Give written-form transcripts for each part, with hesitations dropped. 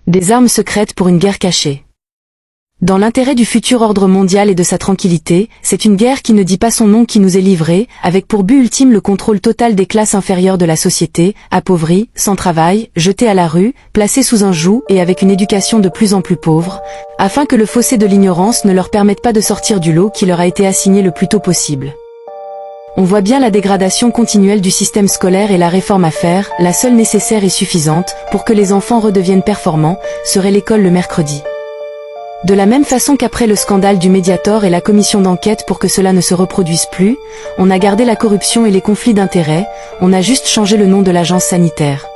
Des armes secrètes pour une guerre cachée. Dans l'intérêt du futur ordre mondial et de sa tranquillité, c'est une guerre qui ne dit pas son nom qui nous est livrée, avec pour but ultime le contrôle total des classes inférieures de la société, appauvries, sans travail, jetées à la rue, placées sous un joug et avec une éducation de plus en plus pauvre, afin que le fossé de l'ignorance ne leur permette pas de sortir du lot qui leur a été assigné le plus tôt possible. On voit bien la dégradation continuelle du système scolaire et la réforme à faire, la seule nécessaire et suffisante, pour que les enfants redeviennent performants, serait l'école le mercredi. De la même façon qu'après le scandale du Mediator et la commission d'enquête pour que cela ne se reproduise plus, on a gardé la corruption et les conflits d'intérêts, on a juste changé le nom de l'agence sanitaire.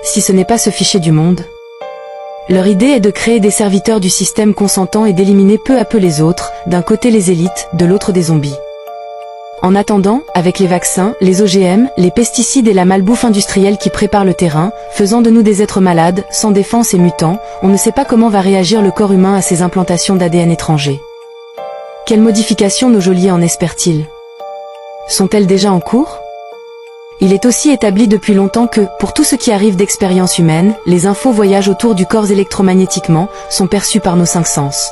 Si ce n'est pas se ficher du monde. Leur idée est de créer des serviteurs du système consentants et d'éliminer peu à peu les autres, d'un côté les élites, de l'autre des zombies. En attendant, avec les vaccins, les OGM, les pesticides et la malbouffe industrielle qui prépare le terrain, faisant de nous des êtres malades, sans défense et mutants, on ne sait pas comment va réagir le corps humain à ces implantations d'ADN étrangers. Quelles modifications nos geôliers en espèrent-ils? Sont-elles déjà en cours? Il est aussi établi depuis longtemps que, pour tout ce qui arrive d'expérience humaine, les infos voyagent autour du corps électromagnétiquement, sont perçues par nos 5 sens.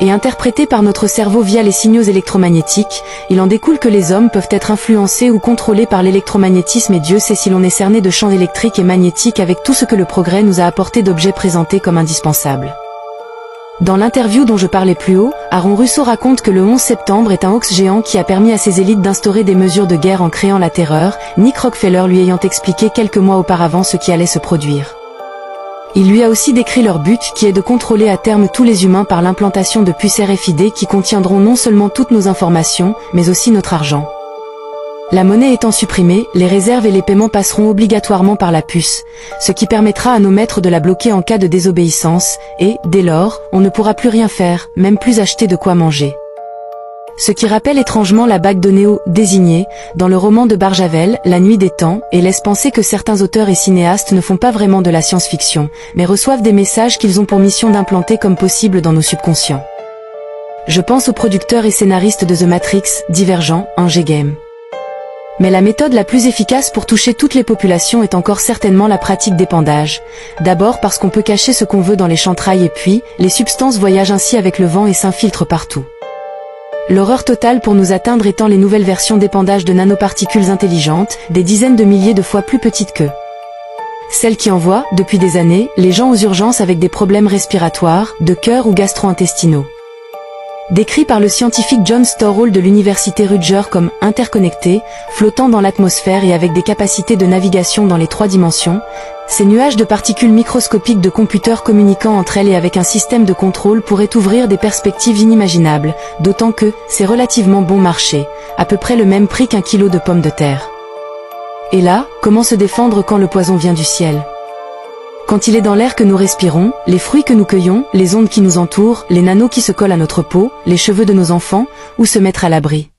Et interprétés par notre cerveau via les signaux électromagnétiques, il en découle que les hommes peuvent être influencés ou contrôlés par l'électromagnétisme et Dieu sait si l'on est cerné de champs électriques et magnétiques avec tout ce que le progrès nous a apporté d'objets présentés comme indispensables. Dans l'interview dont je parlais plus haut, Aaron Russo raconte que le 11 septembre est un hoax géant qui a permis à ces élites d'instaurer des mesures de guerre en créant la terreur, Nick Rockefeller lui ayant expliqué quelques mois auparavant ce qui allait se produire. Il lui a aussi décrit leur but qui est de contrôler à terme tous les humains par l'implantation de puces RFID qui contiendront non seulement toutes nos informations, mais aussi notre argent. La monnaie étant supprimée, les réserves et les paiements passeront obligatoirement par la puce, ce qui permettra à nos maîtres de la bloquer en cas de désobéissance, et, dès lors, on ne pourra plus rien faire, même plus acheter de quoi manger. Ce qui rappelle étrangement la bague de Néo, désignée, dans le roman de Barjavel, La Nuit des Temps, et laisse penser que certains auteurs et cinéastes ne font pas vraiment de la science-fiction, mais reçoivent des messages qu'ils ont pour mission d'implanter comme possible dans nos subconscients. Je pense aux producteurs et scénaristes de The Matrix, Divergent, Endgame. Mais la méthode la plus efficace pour toucher toutes les populations est encore certainement la pratique d'épandage. D'abord parce qu'on peut cacher ce qu'on veut dans les chantrailles et puis, les substances voyagent ainsi avec le vent et s'infiltrent partout. L'horreur totale pour nous atteindre étant les nouvelles versions d'épandage de nanoparticules intelligentes, des dizaines de milliers de fois plus petites que celles qui envoient, depuis des années, les gens aux urgences avec des problèmes respiratoires, de cœur ou gastro-intestinaux. Décrit par le scientifique John Storroll de l'université Rutgers comme interconnectés, flottant dans l'atmosphère et avec des capacités de navigation dans les 3 dimensions, ces nuages de particules microscopiques de computers communiquant entre elles et avec un système de contrôle pourraient ouvrir des perspectives inimaginables, d'autant que c'est relativement bon marché, à peu près le même prix qu'un kilo de pommes de terre. Et là, comment se défendre quand le poison vient du ciel ? Quand il est dans l'air que nous respirons, les fruits que nous cueillons, les ondes qui nous entourent, les nanos qui se collent à notre peau, les cheveux de nos enfants, où se mettre à l'abri?